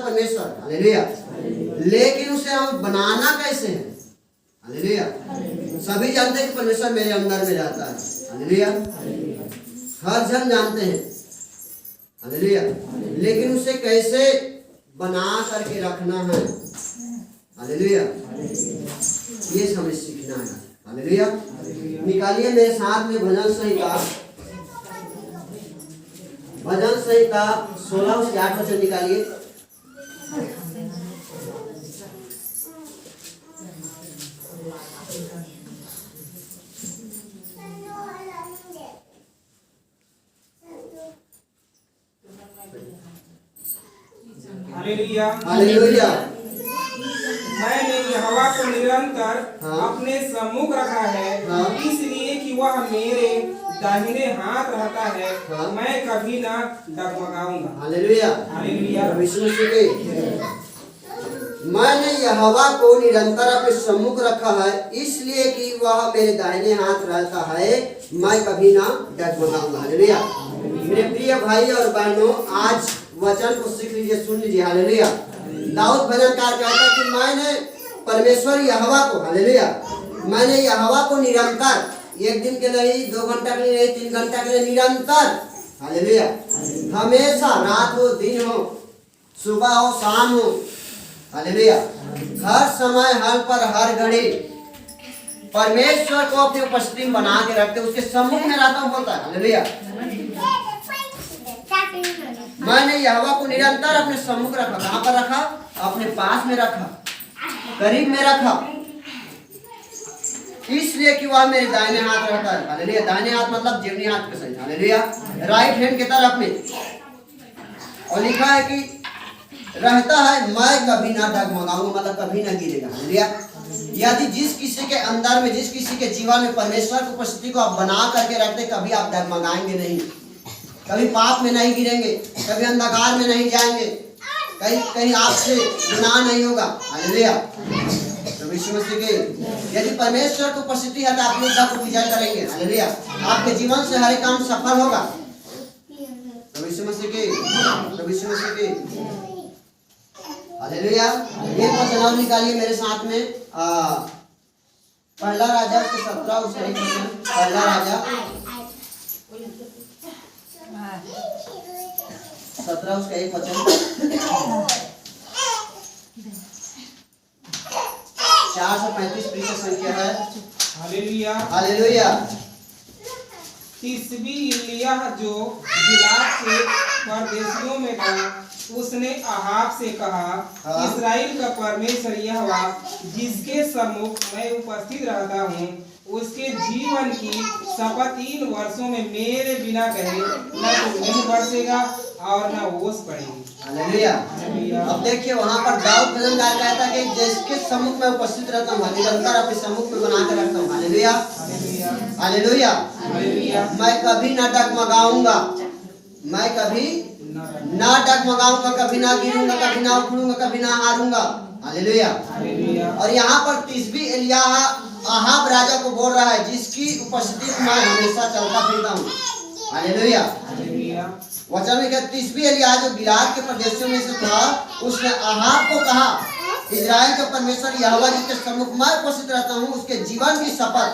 मतलब परमेश्वर, हालेलुया। लेकिन उसे हम बनाना कैसे है, हालेलुया। सभी जानते हैं कि परमेश्वर मेरे अंदर में रहता है, हालेलुया। हर जन जानते हैं, हालेलुया। लेकिन उसे कैसे बना करके रखना है, हालेलुया, ये हमें सीखना है, हालेलुया। निकालिए मेरे साथ में भजन संहिता, भजन संहिता 16 उसके 8 वचन निकालिए। Hallelujah, hallelujah. मैंने यहोवा को निरंतर हाँ। अपने सम्मुख रखा है, हाँ। इसलिए कि वह मेरे दाहिने हाथ रहता है, हाँ। मैं कभी ना डगमगाऊंगा। हालेलुया। हालेलुया। विष्णु की मैंने यहोवा को निरंतर अपने सम्मुख रखा है, इसलिए कि वह मेरे दाहिने हाथ रहता है, मैं कभी ना डगमगाऊंगा। हालेलुया। मेरे प्रिय भाई और बहनों, आज वचन को सीख लीजिए, सुन लीजिए, हालेलुया। दाऊद भजनकार कहता है कि मैंने परमेश्वर यहोवा को, हालेलुया, मैंने यहोवा को निरंतर, एक दिन के लिए, 2 घंटा के लिए, 3 घंटा के लिए, निरंतर, हालेलुया, हमेशा, रात हो दिन हो, सुबह हो शाम हो, हालेलुया, हर समय, हर पर, हर घड़ी परमेश्वर को अपनी उपस्थिति में बना के रखते, उसके सम्मुख में रहता हूँ, बोलता है, हालेलुया। मैंने यहोवा को निरंतर अपने सम्मुख रखा। कहाँ पर रखा? अपने पास में रखा, करीब में रखा, इसलिए कि वह मेरे दाहिने हाथ रहता है, हालेलुया। दाहिने हाथ मतलब जीवनी हाथ के सहित, हालेलुया, राइट हैंड की तरफ में। और लिखा है कि रहता है, मैं कभी ना डगमगाऊंगा, मतलब कभी ना गिरेगा, हालेलुया। यदि जिस किसी के अंदर में, जिस किसी के जीवन में परमेश्वर की उपस्थिति को आप बना करके रखते, कभी आप डगमगाएंगे नहीं, कभी पाप में नहीं गिरेंगे, कभी अंधकार में नहीं जाएंगे, कहीं कहीं आपसे गुनाह नहीं होगा, हालेलुया। तो विश्व मसीह के यदि परमेश्वर की उपस्थिति है तो आप युद्ध को विजय करेंगे, हालेलुया। आपके जीवन से हर एक काम सफल होगा। तो विश्व मसीह के, तो विश्व मसीह के, हालेलुया। एक वचन और निकालिए मेरे साथ में, पहला राजा के 17 उसका एक वचन, पहला राजा 17 उसका एक वचन, 435 पृष्ठ संख्या है, हालेलुया। हालेलुया। तिस्बी इलिय्याह जो गिलाद के परदेशियों में था, उसने अहाब से कहा, हाँ। इस्राएल का परमेश्वर यहोवा जिसके सम्मुख मैं उपस्थित रहता हूँ, उसके जीवन की शपथ 3 वर्षों में मेरे बिना कहे न तो नहीं बरसेगा और न ओस पड़ेगी। हालेलुया। हालेलुया। अब देखिए वहां पर दाऊद भजनकार कहता है कि जिसके सम्मुख में उपस्थित रहता हूँ, निरंतर अपने सम्मुख में बना के रखता हूँ, हालेलुया, हालेलुया। हालेलुया। हालेलुया। मैं कभी ना डगमगाऊंगा, मैं कभी ना डगमगाऊंगा, कभी ना गिरूंगा, कभी ना उखड़ूंगा, कभी ना हारूंगा, हालेलुया। हालेलुया। और यहाँ पर तिस्बी इलिय्याह अहाब राजा को बोल रहा है, जिसकी उपस्थिति में मैं हमेशा चलता फिरता हूँ, हालेलुया। हालेलुया। वचन में कहते तिस्बी इलिय्याह जो गिलाद के प्रदेशों में से था, उसने अहाब को कहा, इजराइल का परमेश्वर यहोवा जिसके सम्मुख मैं उपस्थित रहता हूँ, उसके जीवन की शपथ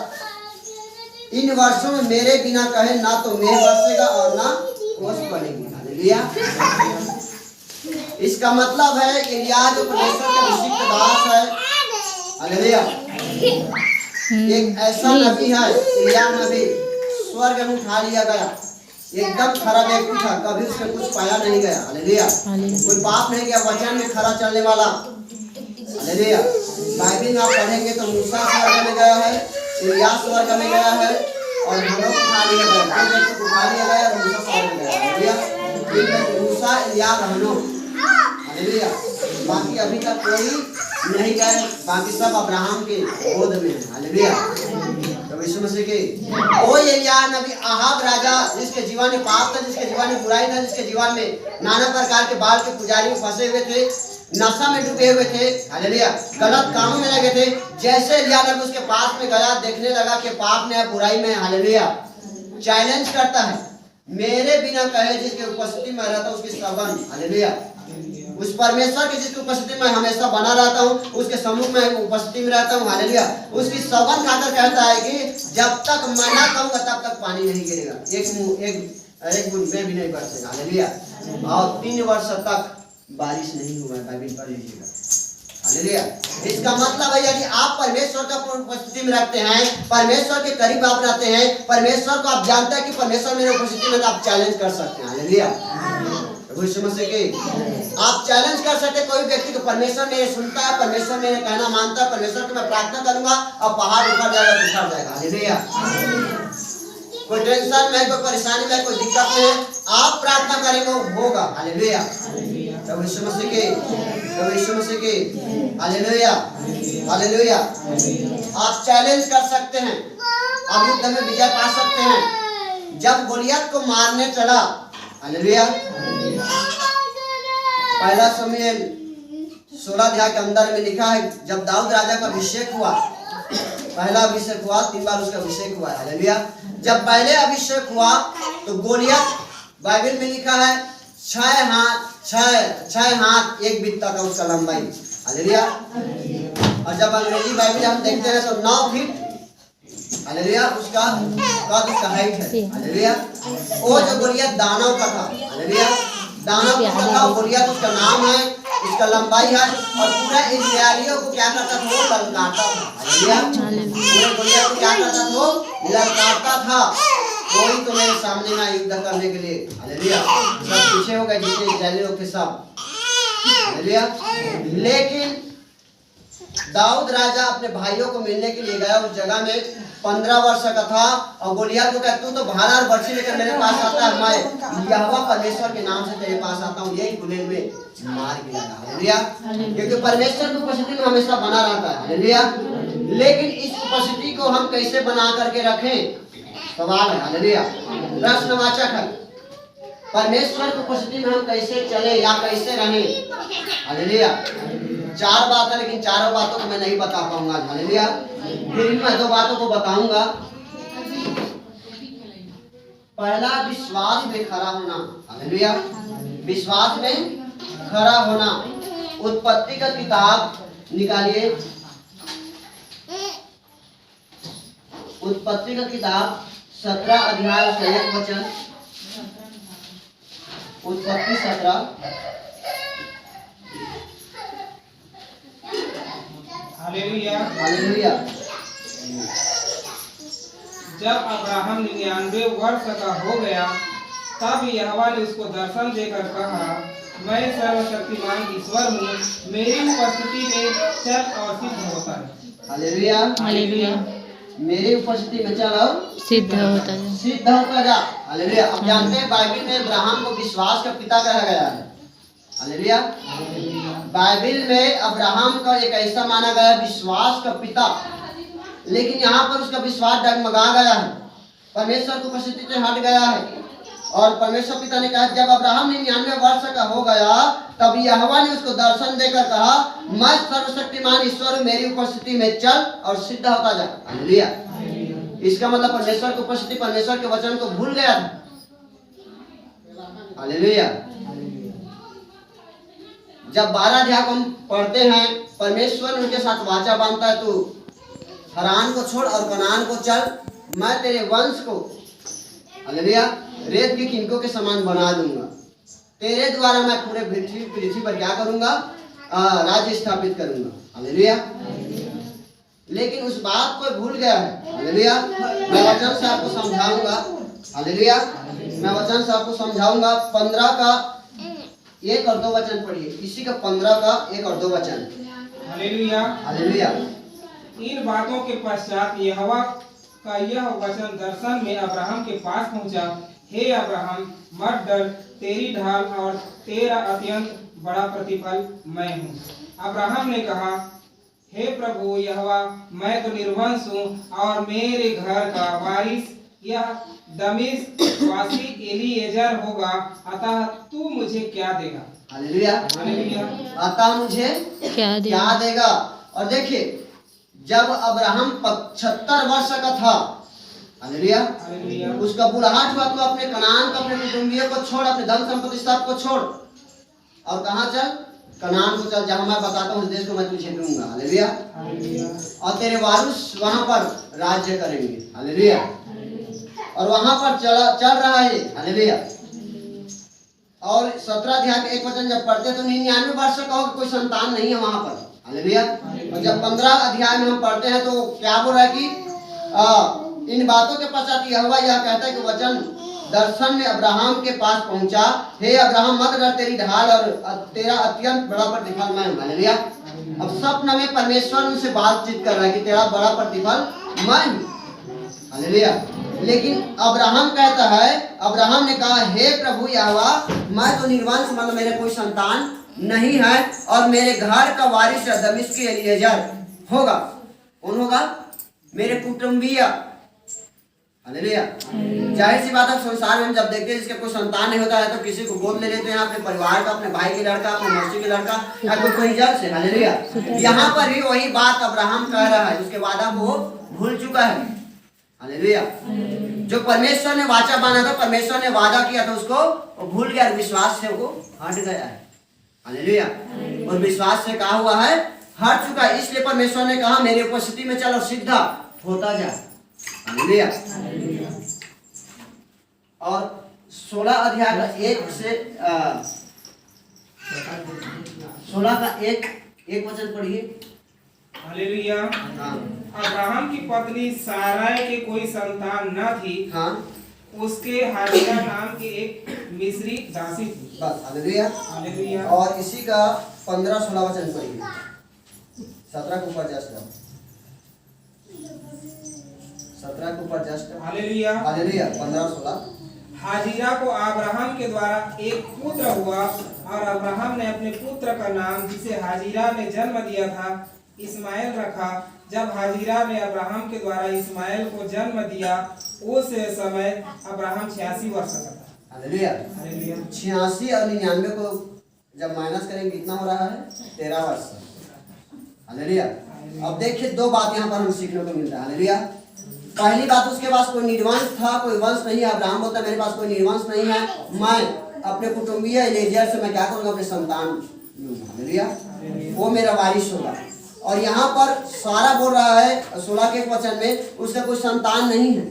इन वर्षों में मेरे बिना कहे ना तो मेघ बरसेगा और ना ओस पड़ेगी, हालेलुया। इसका मतलब है इलिय्याह जो परमेश्वर के अभिषिक्त दास है, हालेलुया, एक ऐसा नबी है, इलिय्याह नबी, स्वर्ग में उठा लिया गया, एकदम खरा व्यक्ति था, कभी उसमें कुछ पाया नहीं गया, हालेलुया, कोई पाप नहीं किया, वचन में खरा चलने वाला, हालेलुया। बाइबल में आप पढ़ेंगे तो मूसा स्वर्ग में गया है, इलिय्याह स्वर्ग में गया है, और हनोक उठा लिया गया, उठा लिया गया और मूसा स्वर्ग में गया, हालेलुया। मूसा, इलिय्याह, हनोक, हालेलुया। बाकी अभी तक कोई नहीं गए, बाकी सब अब्राहम के गोद में है, हालेलुया। तो यीशु मसीह के वो इलिय्याह नबी अहाब राजा, जिसके जीवन में पाप था, जिसके जीवन में बुराई था, जिसके जीवन में नाना प्रकार के बाल के पुजारी में फंसे हुए थे, नशा में डूबे हुए थे, हालेलुया, गलत कामों में लगे थे, जैसे इलिय्याह नबी उसके पास में गया, देखने लगा कि पाप में है, बुराई में है, हालेलुया, चैलेंज करता है, मेरे बिना कहे जिसके उपस्थिति में रहता उसकी सबन, हालेलुया, उस परमेश्वर की जिसकी उपस्थिति में हमेशा बना रहता हूँ, उसके सम्मुख में उपस्थिति में रहता हूँ, हालेलुया। उसकी सौगंध खाकर कहता है कि जब तक मैं ना कहूँगा तब तक पानी नहीं गिरेगा, एक बूंद में भी नहीं बरसेगा, हालेलुया। और 3 वर्ष तक बारिश नहीं हुआ, बाइबल पढ़ लीजिएगा, हालेलुया। इसका मतलब है यदि आप परमेश्वर का उपस्थिति में रखते हैं, परमेश्वर के करीब आप रहते हैं, परमेश्वर को आप जानते हैं कि परमेश्वर मेरे उपस्थिति में, तो आप चैलेंज कर सकते हैं, हालेलुया। समझ सके आप चैलेंज कर सकते कोई व्यक्ति को, परमेश्वर मेरे सुनता है, परमेश्वर मेरे कहना मानता है, परमेश्वर को मैं प्रार्थना करूंगा और पहाड़ उखड़ जाएगा, उखड़ जाएगा, हालेलुया। कोई टेंशन में, कोई परेशानी में, कोई दिक्कत में आप प्रार्थना करेंगे होगा, हालेलुया। प्रभु यीशु मसीह के, प्रभु यीशु मसीह के, हालेलुया, हालेलुया। आप चैलेंज कर सकते हैं, आप युद्ध में विजय पा सकते हैं। जब गोलियत को मारने चला, हालेलुया, पहला शमूएल 16 अध्याय के अंदर में लिखा है, जब दाऊद राजा का अभिषेक हुआ, पहला अभिषेक हुआ, 3 बार उसका अभिषेक हुआ, हालेलुया। जब पहले अभिषेक हुआ तो गोलियत, बाइबल में लिखा है 6 हाथ 1 बित्ता का उसका लंबाई, हालेलुया। और जब अंग्रेजी बाइबल हम देखते हैं तो 9 फीट, हालेलुया, उसका कद, उसका हाइट है, हालेलुया। वो जो गोलियत दानव का था, हालेलुया, दानव का था, गोलियत उसका नाम है, इसका लंबाई है, और पूरा इस्राएलियों को क्या करता था, वो ललकारता था, हालेलुया। पूरे गोलियत को क्या करता था, वो ललकारता था, कोई तो मेरे सामने ना युद्ध करने के लिए, हालेलुया। सब पीछे हो गए जितने इस्राएलियों के सब, हालेलुया। लेकिन दाऊद राजा अपने भाइयों को मिलने के लिए गया, उस जगह में 15 वर्ष का था, और गोलियत को कहता, तू तो भाला और बर्छी लेकर मेरे पास आता है, मैं यहोवा परमेश्वर के नाम से तेरे पास आता हूँ, यही गुलेल में मार गिराएगा, हालेलुया। क्योंकि परमेश्वर की उपस्थिति में हमेशा बना रहता है, हालेलुया। लेकिन इस उपस्थिति को हम कैसे बना करके रखें, सवाल है, हालेलुया, प्रश्नवाचक है। परमेश्वर की उपस्थिति में हम कैसे चले या कैसे रहें, हालेलुया। 4 बात है, लेकिन चारों बातों को मैं नहीं बता पाऊंगा, हालेलुया। फिर मैं 2 बातों को बताऊंगा। पहला, विश्वास में खड़ा होना, हालेलुया, विश्वास में खड़ा होना। उत्पत्ति का किताब निकालिए, उत्पत्ति का किताब 17 अध्याय से 1 वचन, उत्पत्ति 17, हालेलुया, हालेलुया। जब अब्राहम 99 वर्ष का हो गया, तब यहोवा ने उसको दर्शन देकर कहा, मैं सर्वशक्तिमान ईश्वर हूँ, मेरी उपस्थिति में चल और सिद्ध होता है, हालेलुया, हालेलुया। मेरी उपस्थिति में चल और सिद्ध होता जा, सिद्ध होता जा, हालेलुया। अब जानते हैं बाइबल में अब्राहम को विश्वास का पिता कहा गया है, हालेलुया। बाइबल में अब्राहम का एक ऐसा माना गया है विश्वास का पिता, लेकिन यहाँ पर उसका विश्वास डगमगा गया है, परमेश्वर की उपस्थिति से हट गया है। और परमेश्वर पिता ने कहा, जब अब्राहम 99 वर्ष का हो गया, तब यहोवा ने उसको दर्शन देकर कहा, मैं सर्वशक्तिमान ईश्वर हूँ, मेरी उपस्थिति में चल और सिद्ध होता जा, हालेलुया। इसका मतलब परमेश्वर की उपस्थिति, परमेश्वर के वचन को भूल गया था, हालेलुया। जब 12 अध्याय को हम पढ़ते हैं, परमेश्वर उनके साथ वाचा बांधता है, तो हरान को छोड़ और कनान को चल, मैं तेरे वंश को, हालेलुया, रेत की किनकों के समान बना दूंगा, तेरे द्वारा मैं पूरे पृथ्वी पर क्या करूंगा, राज्य स्थापित करूंगा, हालेलुया। लेकिन उस बात को भूल गया है, हालेलुया। मैं वचन से आपको समझाऊंगा, हालेलुया, मैं वचन से आपको समझाऊंगा। 15 का 1 और 2 वचन पढ़िए, इसी का 15 का 1 और 2 वचन, हालेलुया, हालेलुया। इन बातों के पश्चात यहोवा का यह वचन दर्शन में अब्राहम के पास पहुंचा, हे अब्राहम, मत डर, तेरी ढाल और तेरा अत्यंत बड़ा प्रतिफल मैं हूँ। अब्राहम ने कहा, हे प्रभु यहोवा, मैं तो निर्वंश हूँ और मेरे घर का वारिस यह दमिश्क वासी एलीएजर होगा, अतः तू मुझे क्या देगा, हालेलुया, हालेलुया। अतः मुझे क्या देगा। और देखिए, जब अब्राहम 75 वर्ष का था, हालेलुया, हालेलुया, उसका बुढ़ाट हुआ, तो अपने कनान को, अपने कुटुंबियों को छोड़, अपने धन संपत्ति सब को छोड़, और कहाँ चल, कनान को चल, जहाँ मैं बताता हूँ उस देश को मैं तुझे दूंगा। हालेलुया। और तेरे वारिस वहां पर राज्य करेंगे। हालेलुया। और वहां पर चल रहा है। हालेलुया। और 17 अध्याय के 1 वचन जब पढ़ते तो 99 वर्ष का कहो कि कोई संतान नहीं है वहां पर। हालेलुया। और जब 15 अध्याय में हम पढ़ते हैं तो क्या बोल रहा है कि इन बातों के पश्चात यहोवा यह कहता है कि वचन दर्शन में अब्राहम के पास पहुंचा, हे अब्राहम मत डर, तेरी ढाल और तेरा अत्यंत बड़ा प्रतिफल मैं हूं। हालेलुया। अब स्वप्न में परमेश्वर उनसे बातचीत कर रहा है कि तेरा बड़ा प्रतिफल मैं हूं। हालेलुया। लेकिन अब्राहम कहता है, अब्राहम ने कहा, हे प्रभु यहोवा, मैं तो निर्वंश, मतलब मेरे कोई संतान नहीं है और मेरे घर का वारिस दमिश्क एलीएजर होगा। कौन होगा? मेरे कुटुंबीय। हालेलुया। जाहिर सी बात है, संसार में हम जब देखते हैं जिसके कोई संतान नहीं होता है तो किसी को गोद ले लेते हैं, अपने परिवार का, अपने भाई के लड़का, अपने मौसी के लड़का या कोई जब से। हालेलुया। यहाँ पर भी वही बात अब्राहम कह रहा है, उसके वादा को वो भूल चुका है। हालेलुया। जो परमेश्वर ने वाचा बांधा था, परमेश्वर ने वादा किया था, उसको वो भूल गया, विश्वास से वो हट गया है। हालेलुया। और विश्वास से कहा हुआ है हट चुका है, इसलिए परमेश्वर ने कहा मेरी उपस्थिति में चलो, सीधा होता जा। हालेलुया। और 16 अध्याय का 1 से 16 का 1 वचन पढ़िए। हालेलुया। अब्राहम की पत्नी साराय के कोई संतान न थी। हाँ। उसके हाजिरा नाम की एक मिस्री दासी थी। बस। हालेलुया। हालेलुया। और इसी का 15-16 वचन पढ़िए। 17 के ऊपर जस्ट 17 के ऊपर जस्ट। हालेलुया। हालेलुया। 15-16। हाजिरा को अब्राहम के द्वारा एक पुत्र हुआ और अब्राहम ने अपने पुत्र का नाम, जिसे हाजिरा ने जन्म दिया था, इस्माइल रखा। जब हाजिरा ने अब्राहम के द्वारा इस्माइल को जन्म दिया, उस समय अब्राहम 86 वर्ष का था। हालेलुया। 86 और 99 को जब माइनस करेंगे कितना हो रहा है? 13 वर्ष। हालेलुया। अब देखिए 2 बात यहाँ पर हम सीखने को मिलता है। हालेलुया। पहली बात, उसके पास कोई निर्वंश था, कोई वंश नहीं है। अब्राहम बोलता मेरे पास कोई निर्वंश नहीं है, मैं अपने कुटुंबीय एलीएजर से मैं क्या करूंगा? अपने संतान लूंगा। हालेलुया। वो मेरा वारिस होगा। और यहाँ पर सारा बोल रहा है 16 के 1 वचन में, उसका कोई संतान नहीं है।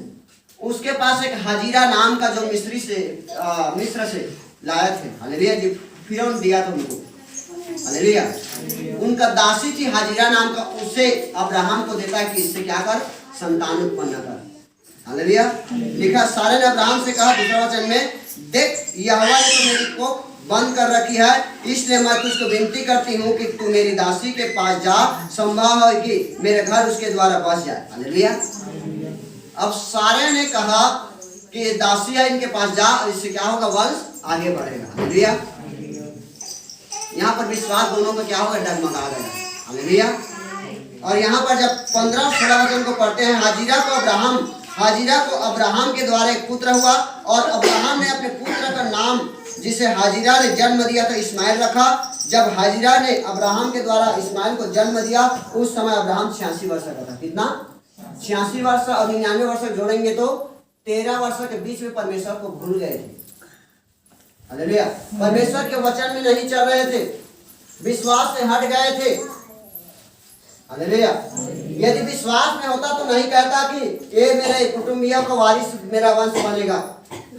उसके पास एक हाजिरा नाम का जो मिस्र से लाया थे। हालेलुया। जी फिरौन दिया था उनको। हालेलुया। उनका दासी थी हाजिरा नाम का, उसे अब्राहम को देता है कि इससे क्या कर? संतान उत्पन्न कर। हालेलुया। लिखा, सारे ने अब्राहम से कहा 2 वचन में, देख यहोवा ने तो मेरी कोख बंद कर रखी है, इसलिए मैं तुझको विनती करती हूँ कि तू मेरी दासी के पास जा, संभव है कि मेरे घर उसके द्वारा बस जाए। हालेलुया। अब सारे ने कहा कि दासी है, इनके पास जा, इससे क्या होगा? वंश आगे बढ़ेगा। हालेलुया। यहाँ पर विश्वास दोनों को क्या होगा? डगमगा गया। हालेलुया। और यहाँ पर जब 15-16 वचन को पढ़ते हैं, हाजिरा को अब्राहम के द्वारा एक पुत्र हुआ और अब्राहम ने अपने पुत्र का नाम, जिसे हाजिरा ने जन्म दिया था, इस्माइल रखा। जब हाजिरा ने अब्राहम के द्वारा इस्माइल को जन्म दिया, उस समय अब्राहम 86 वर्ष का था। कितना? 86 वर्ष। और 99 वर्ष जोड़ेंगे तो 13 वर्ष के बीच में परमेश्वर को भूल गए थे। हालेलुया। परमेश्वर के वचन में नहीं चल रहे थे, विश्वास से हट गए थे। हालेलुया। यदि विश्वास में होता तो नहीं कहता कि ये मेरे कुटुंबियों का वारिस, मेरा वंश बनेगा,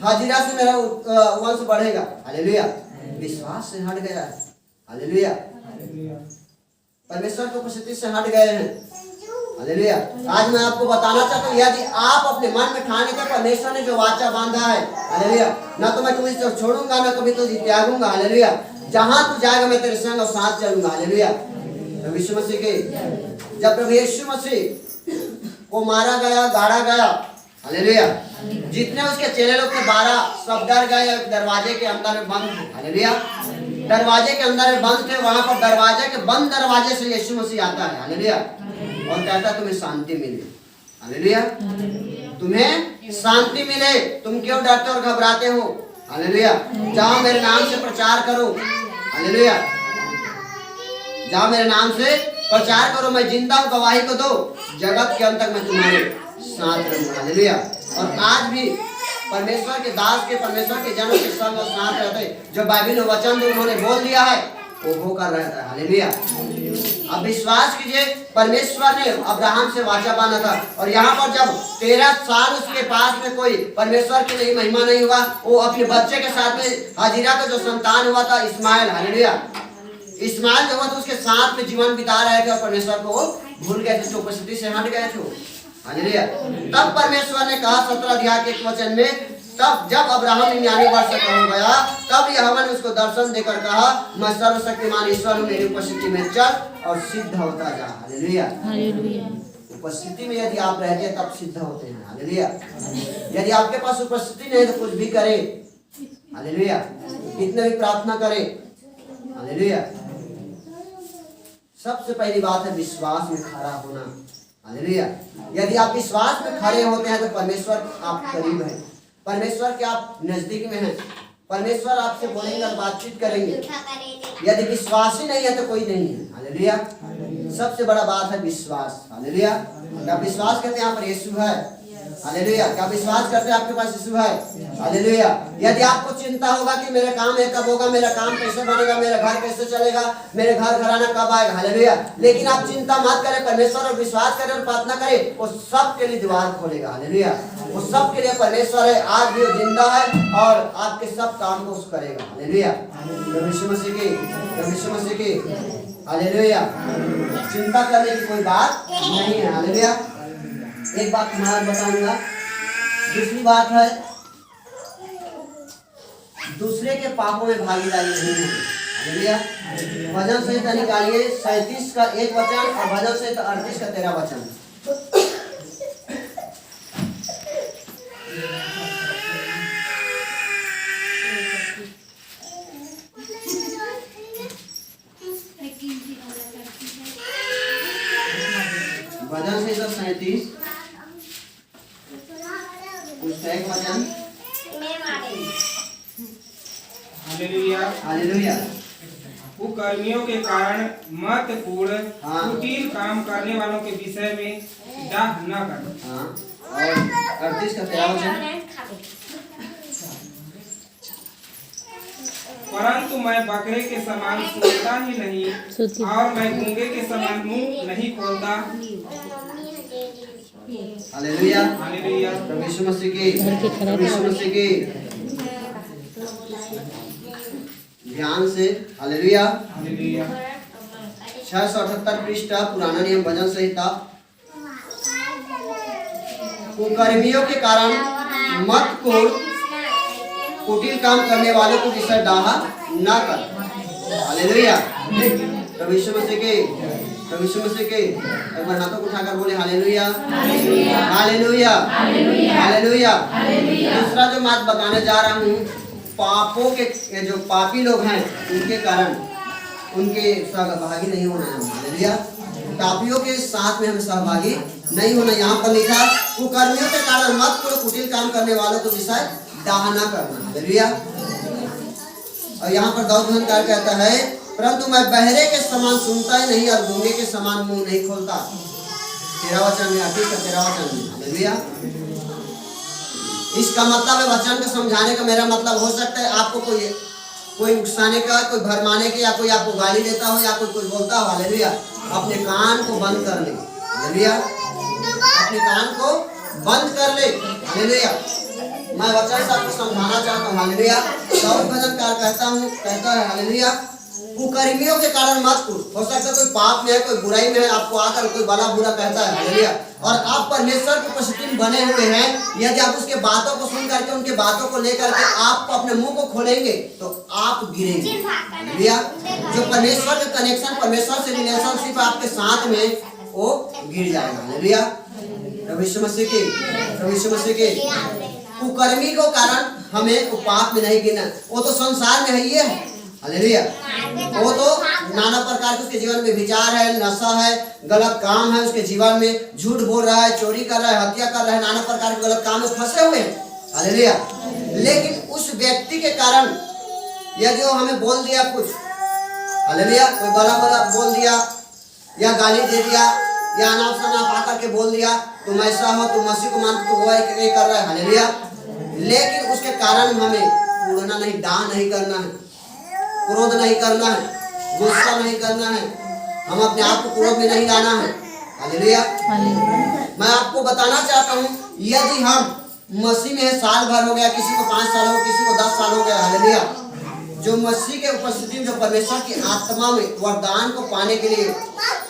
हाजिरा से मेरा वंश बढ़ेगा। हालेलुया। विश्वास से हट गया है। हालेलुया। परमेश्वर की उपस्थिति से हट गए हैं। हालेलुया। आज मैं आपको बताना चाहता हूँ, यदि आप अपने मन में ठान लेते, परमेश्वर ने जो वाचा बांधा है, हालेलुया, ना तो मैं तुम्हें छोड़ूंगा, ना कभी तुझे त्यागूंगा। हालेलुया। जहां तू जाएगा मैं तेरे संग और साथ चलूंगा। हालेलुया। प्रभु यीशु मसीह के, जब प्रभु यीशु मसीह को मारा गया, गाड़ा गया, हालेलुया, जितने उसके चेले लोग थे 12 सब डर गए, दरवाजे के अंदर में बंद थे। हालेलुया। दरवाजे के अंदर में बंद थे, वहां पर दरवाजे के बंद दरवाजे से यीशु मसीह आता है। हालेलुया। और कहता तुम्हें शांति मिले। हालेलुया। तुम्हें शांति मिले, तुम क्यों डरते और घबराते हो? हालेलुया। जाओ मेरे नाम से प्रचार करो। हालेलुया। जाओ मेरे नाम से प्रचार करो, मैं जिंदा हूँ, गवाही को दो, जगत के अंत तक मैं तुम्हारे साथ रहूंगा। हालेलुया। और आज भी परमेश्वर के दास के, परमेश्वर के जन के संग और साथ रहते, जो बाइबल में वचन उन्होंने बोल दिया है, वो होकर रहता है। हालेलुया। अब विश्वास कीजिए, परमेश्वर ने अब्राहम से वाचा बांधा था, और यहाँ पर जब 13 साल उसके पास में कोई परमेश्वर की नहीं महिमा नहीं हुआ, वो अपने बच्चे के साथ में हाजिरा का जो संतान हुआ था इस्माइल, हालेलुया, इस्माइल जो हुआ था उसके साथ में जीवन बिता रहे थे, और परमेश्वर को भूल गए थे, उपस्थिति से हट गए थे। हालेलुया। तब परमेश्वर ने कहा 17 अध्याय के 1 वचन में, तब जब अब्राहम 99 वर्ष का हो गया, तब यहोवा ने उसको दर्शन देकर कहा, मैं सर्वशक्तिमान ईश्वर हूँ, मेरी उपस्थिति में चल और सिद्ध होता जा। हालेलुया। हालेलुया। उपस्थिति में यदि आप रहते हैं तब सिद्ध होते हैं। हालेलुया। यदि आपके पास उपस्थिति नहीं तो कुछ भी करे, हालेलुया, कितने भी प्रार्थना करे, हालेलुया, सबसे पहली बात है विश्वास में खड़ा होना। हालेलुया। यदि आप विश्वास में खड़े होते हैं तो परमेश्वर आप करीब है, परमेश्वर के आप नजदीक में हैं, परमेश्वर आपसे बोलेंगे और बातचीत करेंगे। यदि विश्वास ही नहीं है तो कोई नहीं है। हालेलुया। सबसे बड़ा बात है विश्वास। हालेलुया। क्या विश्वास करते हैं यहाँ पर यीशु है? हालेलुया। क्या विश्वास करते हैं आपके पास यीशु है? हालेलुया। यदि आपको चिंता होगा कि मेरा काम है कब होगा, मेरा काम कैसे बनेगा, मेरा घर कैसे चलेगा, मेरे घर घराना कब आएगा, हालेलुया, लेकिन आप चिंता मत करें, परमेश्वर और विश्वास करें और प्रार्थना करें, वो सब के लिए द्वार खोलेगा। हालेलुया। वो सब के लिए परमेश्वर है, आज भी वो जिंदा है और आपके सब काम को उस करेगा। हालेलुया। यीशु मसीह की हालेलुया। चिंता करने की कोई बात नहीं है। हालेलुया। एक बात मैं बताऊंगा, दूसरी बात है दूसरे के पापों में भागीदारी नहीं है। हालेलुया। भजन संहिता निकालिए 37 का 1 वचन और भजन संहिता 38 का 13 वचन। भजन संहिता 37 उसका 1 वचन। हालेलुया। हालेलुया। कुकर्मियों के कारण मत कूड़, हाँ। कुटिल काम करने वालों के विषय में डाह न कर। हाँ। और 38 का 13 वचन। परंतु मैं बकरे के समान सोता ही नहीं और मैं गूंगे के समान मुंह नहीं खोलता। हालेलुया। हालेलुया। प्रभु यीशु मसीह की, प्रभु यीशु मसीह की ध्यान से। हालेलुया। हालेलुया। 678 पृष्ठ पुराना नियम भजन संहिता। कुकर्मियों के कारण मत कोड़, कुटिल काम करने वालों को विषय डाहा ना कर। हालेलुया। प्रभु यीशु मसीह के, प्रभु यीशु मसीह के, एक बार हाथों को उठाकर बोले हालेलुया, हालेलुया, हालेलुया। दूसरा जो बात बताने जा रहा हूँ, पापों के जो पापी लोग हैं उनके कारण उनके सहभागी नहीं होना है। हालेलुया। पापियों के साथ में हम सहभागी नहीं होना। यहाँ पर लिखा कुकर्मियों के कारण मत करो, कुटिल काम करने वालों को विषय डाह ना करना। हालेलुया। और यहाँ पर दाऊद कार कहता है, परंतु मैं बहरे के समान सुनता ही नहीं और गूंगे के समान मुंह नहीं खोलता। 13 वचन में, 38 का 13 वचन में। हालेलुया। इसका मतलब है, वचन को समझाने का मेरा मतलब हो सकता है आपको कोई उकसाने का, कोई भरमाने के, या कोई आपको गाली देता हो, या कोई कुछ बोलता हो। हालेलुया। अपने कान को बंद कर ले। हालेलुया। अपने कान को बंद कर ले। हालेलुया। मैं वचन से आपको समझाना चाहता हूँ। हालेलुया। दाऊद भजनकार कहता है हालेलुया, कुकर्मियों के कारण मत कूद। हो सकता है कोई पाप में है, कोई बुराई में है, आपको आकर कोई भला बुरा कहता है। हालेलुया। और आप परमेश्वर की उपस्थिति में बने हुए हैं, यदि आप उसके बातों को सुन करके, उनके बातों को लेकर के आप अपने मुंह को खोलेंगे तो आप गिरेंगे। हालेलुया। जो परमेश्वर का कनेक्शन, परमेश्वर से रिलेशनशिप आपके साथ में, वो गिर जाएगा। हालेलुया। प्रभु यीशु मसीह के, प्रभु यीशु मसीह के। कुकर्मी को कारण हमें पाप में नहीं गिरना, वो तो संसार में है ही है। हालेलुया। वो तो नाना प्रकार के उसके जीवन में विचार है, नशा है, गलत काम है उसके जीवन में, झूठ बोल रहा है, चोरी कर रहा है, हत्या कर रहा है, नाना प्रकार के गलत काम में फंसे हुए हैं। हालेलुया। लेकिन उस व्यक्ति के कारण यदि वो हमें बोल दिया कुछ, हालेलुया, कोई गला बोल दिया या गाली दे दिया या अनाप शनाप आकर के बोल दिया, तुम ऐसा हो, तुम मसीह को मानते, तो वो ये कर रहा है। हालेलुया। लेकिन उसके कारण हमें उड़ना नहीं, डाह नहीं करना है, क्रोध नहीं करना है, गुस्सा नहीं करना है, हम अपने आप को क्रोध में नहीं लाना है। हालेलुया। मैं आपको बताना चाहता हूँ, यदि हम मसीह में साल भर हो गया, किसी को 5 साल हो, किसी को 10 साल हो गया, हालेलुया, जो मसीह के उपस्थिति में, जो परमेश्वर की आत्मा में वरदान को पाने के लिए,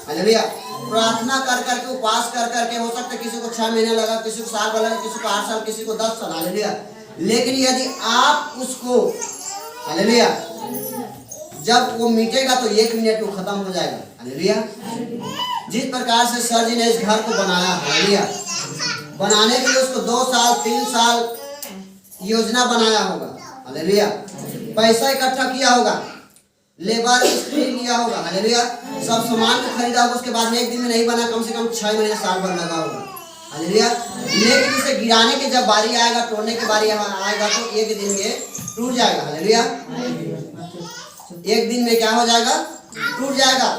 हालेलुया, प्रार्थना कर करके, उपवास कर करके, हो सकता है किसी को 6 महीने लगा, किसी को साल भर लगा, किसी को 8 साल, किसी को 10 साल, हालेलुया। लेकिन यदि आप उसको, हालेलुया, जब वो मिटेगा तो 1 मिनट में खत्म हो जाएगा। हालेलुया। जिस प्रकार से सर जी ने इस घर को बनाया, हालेलुया, बनाने के लिए उसको 2 साल 3 साल योजना बनाया होगा, हालेलुया, पैसा इकट्ठा किया होगा, लेबर मिस्त्री लिया होगा, हालेलुया, सब सामान को खरीदा होगा, उसके बाद में 1 दिन में नहीं बना, कम से कम 6 महीने साल भर लगा होगा, हालेलुया। लेकिन इसे गिराने की जब बारी आएगा, तोड़ने की बारी आएगा तो 1 दिन में टूट जाएगा। हालेलुया। 1 दिन में क्या हो जाएगा? टूट जाएगा।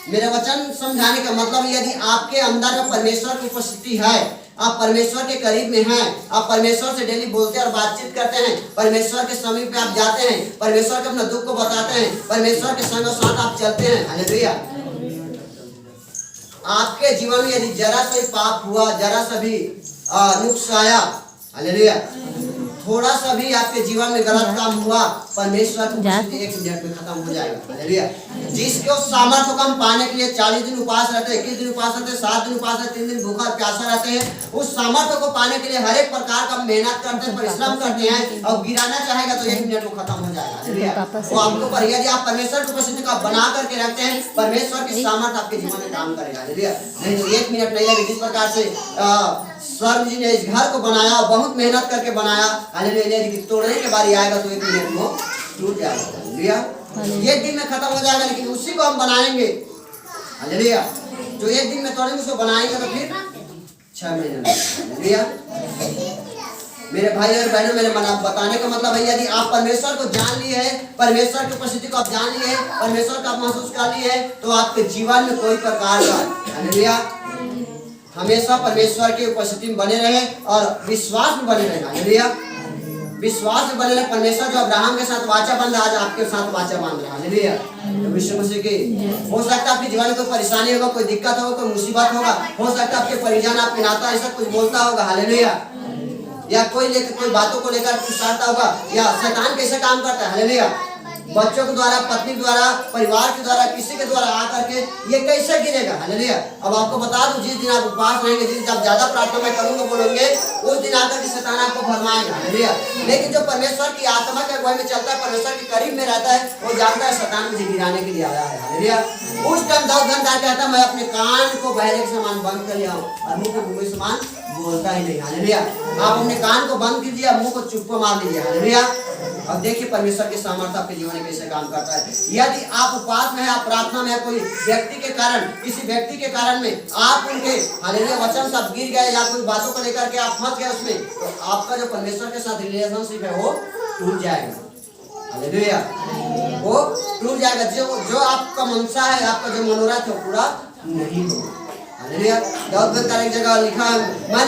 मेरा वचन समझाने का मतलब, यदि आपके अंदर में परमेश्वर की उपस्थिति है, आप परमेश्वर के करीब में हैं, आप परमेश्वर से डेली बोलते और बातचीत करते हैं, परमेश्वर के समीप में आप जाते हैं, परमेश्वर के अपना दुख को बताते हैं, परमेश्वर के संग साथ आप चलते हैं, हालेलुया, आपके जीवन में यदि जरा सा पाप हुआ, जरा सा भी नुक्स आया, हालेलुया, थोड़ा सा भी आपके जीवन में गलत काम हुआ, परमेश्वर की उपस्थिति 1 मिनट में खत्म हो जाएगा। हालेलुया। जिसको सामर्थ्य को हम पाने के लिए 40 दिन उपवास रहते हैं, 21 दिन उपवास रहते हैं, 7 दिन उपवास रहते हैं, 3 दिन भूखा प्यासा रहते हैं, उस सामर्थ्य को पाने के लिए हर एक प्रकार का मेहनत करते हैं, परिश्रम करते हैं, और गिराना चाहेगा तो 1 मिनट में खत्म हो जाएगा। हालेलुया। वो आपको पर, यदि आप परमेश्वर की उपस्थिति को बना करके रखते हैं, परमेश्वर की सामर्थ्य आपके जीवन में काम करेगा। हालेलुया। नहीं तो 1 मिनट नहीं लगेगा। जिस प्रकार से स्वर्ग जी ने इस घर को बनाया, बहुत मेहनत करके बनाया, हालेलुया, लेकिन तोड़ने के बारी आएगा तो 1 मिनट में टूट जाएगा। हालेलुया। 1 दिन में खत्म हो जाएगा, लेकिन उसी को हम बनाएंगे, हालेलुया, जो 1 दिन में तोड़ेंगे उसको बनाएंगे तो फिर 6 महीने में। हालेलुया। मेरे भाई और बहनों, मेरे बताने का मतलब है, यदि आप परमेश्वर को जान लिए हैं, परमेश्वर की उपस्थिति को आप जान लिए हैं, परमेश्वर का महसूस कर लिए हैं, तो आपके जीवन में कोई प्रकार का, हालेलुया, हमेशा परमेश्वर की उपस्थिति में बने रहे और विश्वास में बने रहे। हालेलुया। विश्वास में बने रहे। परमेश्वर जो अब्राहम के साथ वाचा बांध रहा, आज आपके साथ वाचा बांध रहा। हालेलुया। विश्व मसीह की, हो सकता है आपके जीवन में कोई परेशानी होगा, कोई दिक्कत होगा, कोई मुसीबत होगा, हो सकता है आपके परिजन, आपके नाता ऐसा कुछ बोलता होगा, हालेलुया, या कोई बातों को लेकर पूछता होगा, या शैतान कैसे काम करता है, हालेलुया, बच्चों के द्वारा, पत्नी के द्वारा, परिवार के द्वारा, किसी के द्वारा आकर के ये कैसे गिरेगा। हालेलुया। अब आपको बता दूं, जिस दिन आप उपवास रहेंगे, जिस दिन आप ज्यादा प्रार्थना में करूंगा बोलोगे, उस दिन आकर के शैतान आपको भरमाएगा। हालेलुया। लेकिन जो परमेश्वर की आत्मा के अगुवाई में चलता है, परमेश्वर के करीब में रहता है, वो जानता है शैतान मुझे गिराने के लिए आया है। हालेलुया। उस टाइम दाऊद कहता है, मैं अपने कान को बहरे के समान बंद कर लिया हूँ और मुंह को भूमि समान बोलता ही नहीं। हालेलुया। आप अपने कान को बंद कीजिए, मुंह को चुप मार लीजिए। हालेलुया। अब देखिए परमेश्वर के सामर्थ्य आपके जीवन में कैसे काम करता है। यदि आप उपवास में है, आप प्रार्थना में है, कोई व्यक्ति के कारण, किसी व्यक्ति के कारण में आप उनके, हालेलुया, वचन सब गिर गए, या कोई बातों को लेकर के आप फंस गए उसमें, तो आपका जो परमेश्वर के साथ रिलेशनशिप है वो टूट जाएगा। हालेलुया। वो टूट जाएगा। जो आपका मनसा है, आपका जो मनोरथ है, पूरा नहीं होगा। हालेलुया। दाऊद का एक जगह लिखा है, मैंने